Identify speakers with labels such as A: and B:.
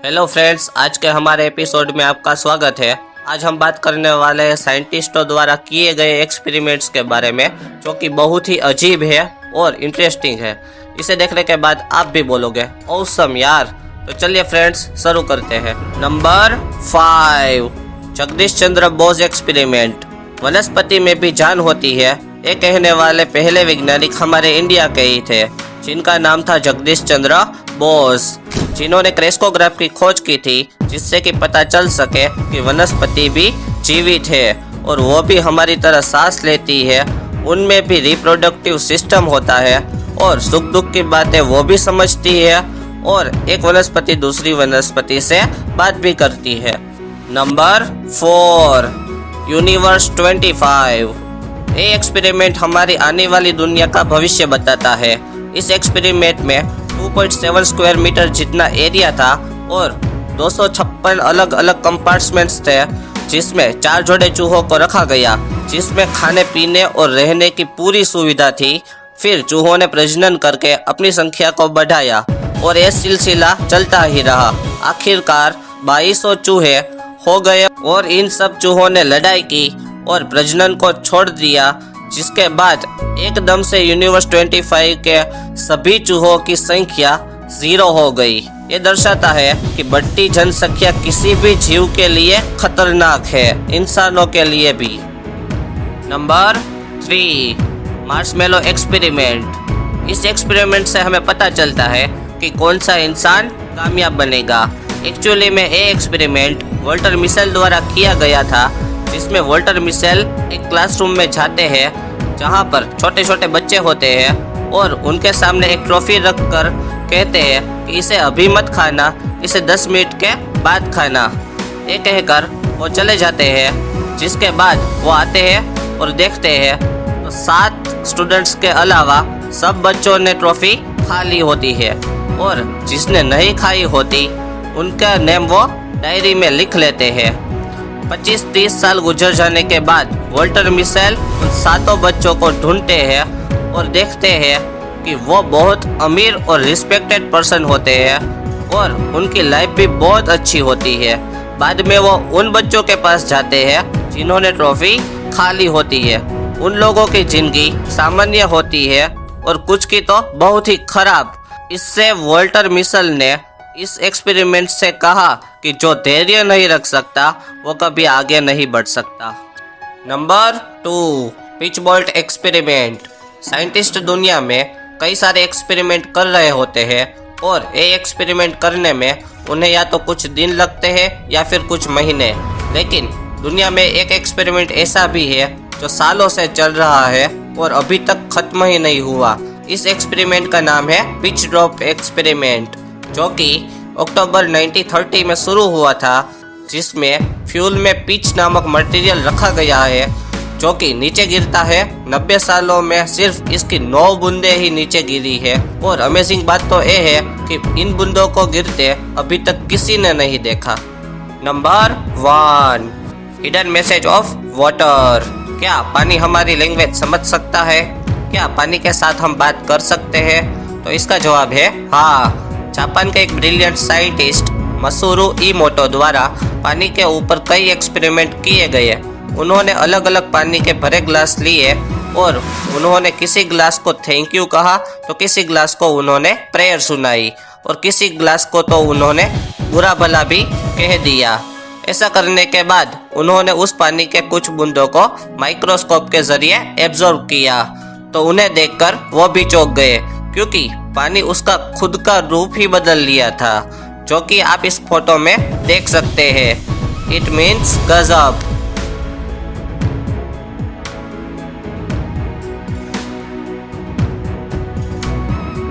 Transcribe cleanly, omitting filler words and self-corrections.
A: Hello friends, आज के हमारे एपिसोड में आपका स्वागत है। आज हम बात करने वाले हैं साइंटिस्टों द्वारा किए गए एक्सपेरिमेंट्स के बारे में, जो कि बहुत ही अजीब है और इंटरेस्टिंग है। इसे देखने के बाद आप भी बोलोगे ऑसम यार। तो चलिए फ्रेंड्स, शुरू करते हैं। Number 5, Jagdish Chandra Bose experiment. वनस्पति में भी जान होती है, ये कहने वाले पहले वैज्ञानिक हमारे इंडिया के ही थे, जिनका नाम था जगदीश चंद्र बोस, जिन्होंने क्रेस्कोग्राफ की खोज की थी, जिससे कि पता चल सके कि वनस्पति भी जीवित है और वो भी हमारी तरह सांस लेती है, उनमें भी रिप्रोडक्टिव सिस्टम होता है और सुख दुख की बातें वो भी समझती है और एक वनस्पति दूसरी वनस्पति से बात भी करती है। Number 4, universe 25। ये एक्सपेरिमेंट हमारी आने वाली दुनिया का भविष्य बताता है। इस एक्सपेरिमेंट में 2.7 स्क्वायर मीटर जितना एरिया था और 256 अलग अलग कंपार्टमेंट्स थे, जिसमें 4 जोड़े चूहों को रखा गया, जिसमें खाने पीने और रहने की पूरी सुविधा थी। फिर चूहों ने प्रजनन करके अपनी संख्या को बढ़ाया और ये सिलसिला चलता ही रहा। आखिरकार 2200 चूहे हो गए और इन सब चूहों ने लड़ाई की और प्रजनन को छोड़ दिया, जिसके बाद एकदम से यूनिवर्स 25 के सभी चूहों की संख्या 0 हो गई। ये दर्शाता है कि बढ़ती जनसंख्या किसी भी जीव के लिए खतरनाक है, इंसानों के लिए भी। Number 3, marshmallow experiment. इस एक्सपेरिमेंट से हमें पता चलता है कि कौन सा इंसान कामयाब बनेगा। एक्चुअली में ये एक्सपेरिमेंट वॉल्टर मिशेल द्वारा किया गया था, जिसमें वॉल्टर मिशेल एक क्लासरूम में जाते हैं जहां पर छोटे छोटे बच्चे होते हैं और उनके सामने एक ट्रॉफी रखकर कहते हैं कि इसे अभी मत खाना, इसे 10 मिनट के बाद खाना। ये कहकर वो चले जाते हैं, जिसके बाद वो आते हैं और देखते हैं तो 7 स्टूडेंट्स के अलावा सब बच्चों ने ट्रॉफी खा ली होती है और जिसने नहीं खाई होती उनका नेम वो डायरी में लिख लेते हैं। 25-30 साल गुजर जाने के बाद वॉल्टर मिशेल उन 7 बच्चों को ढूंढते हैं और देखते हैं कि वो बहुत अमीर और रिस्पेक्टेड पर्सन होते हैं और उनकी लाइफ भी बहुत अच्छी होती है। बाद में वो उन बच्चों के पास जाते हैं जिन्होंने ट्रॉफी खा ली होती है। उन लोगों की जिंदगी सामान्य होती है और कुछ की तो बहुत ही खराब। इससे वॉल्टर मिशेल ने इस एक्सपेरिमेंट से कहा कि जो धैर्य नहीं रख सकता वो कभी आगे नहीं बढ़ सकता। Number 2, पिचबोल्ट experiment. साइंटिस्ट दुनिया में कई सारे एक्सपेरिमेंट कर रहे होते हैं और ये एक्सपेरिमेंट करने में उन्हें या तो कुछ दिन लगते हैं या फिर कुछ महीने, लेकिन दुनिया में एक एक्सपेरिमेंट ऐसा भी है जो सालों से चल रहा है और अभी तक खत्म ही नहीं हुआ। इस एक्सपेरिमेंट का नाम है पिच ड्रॉप एक्सपेरिमेंट, जो कि अक्टूबर 1930 में शुरू हुआ था, जिसमें फ्यूल में पिच नामक मटेरियल रखा गया है जो कि नीचे गिरता है। 90 सालों में सिर्फ इसकी 9 बूंदें ही नीचे गिरी है और अमेजिंग बात तो ये है कि इन बूंदों को गिरते अभी तक किसी ने नहीं देखा। Number 1, hidden message of water. क्या पानी हमारी लैंग्वेज समझ सकता है? क्या पानी के साथ हम बात कर सकते हैं? तो इसका जवाब है हाँ। जापान के एक ब्रिलियंट साइंटिस्ट मसूरू इमोटो द्वारा पानी के ऊपर कई एक्सपेरिमेंट किए गए। उन्होंने अलग अलग पानी के भरे ग्लास लिए और उन्होंने किसी ग्लास को थैंक यू कहा तो किसी ग्लास को उन्होंने प्रेयर सुनाई और किसी ग्लास को तो उन्होंने बुरा भला भी कह दिया। ऐसा करने के बाद उन्होंने उस पानी के कुछ बूंदों को माइक्रोस्कोप के जरिए एब्जॉर्ब किया, तो उन्हें देखकर वो भी चौंक गए, क्योंकि पानी उसका खुद का रूप ही बदल लिया था, जो कि आप इस फोटो में देख सकते हैं। इट मीन्स गजब।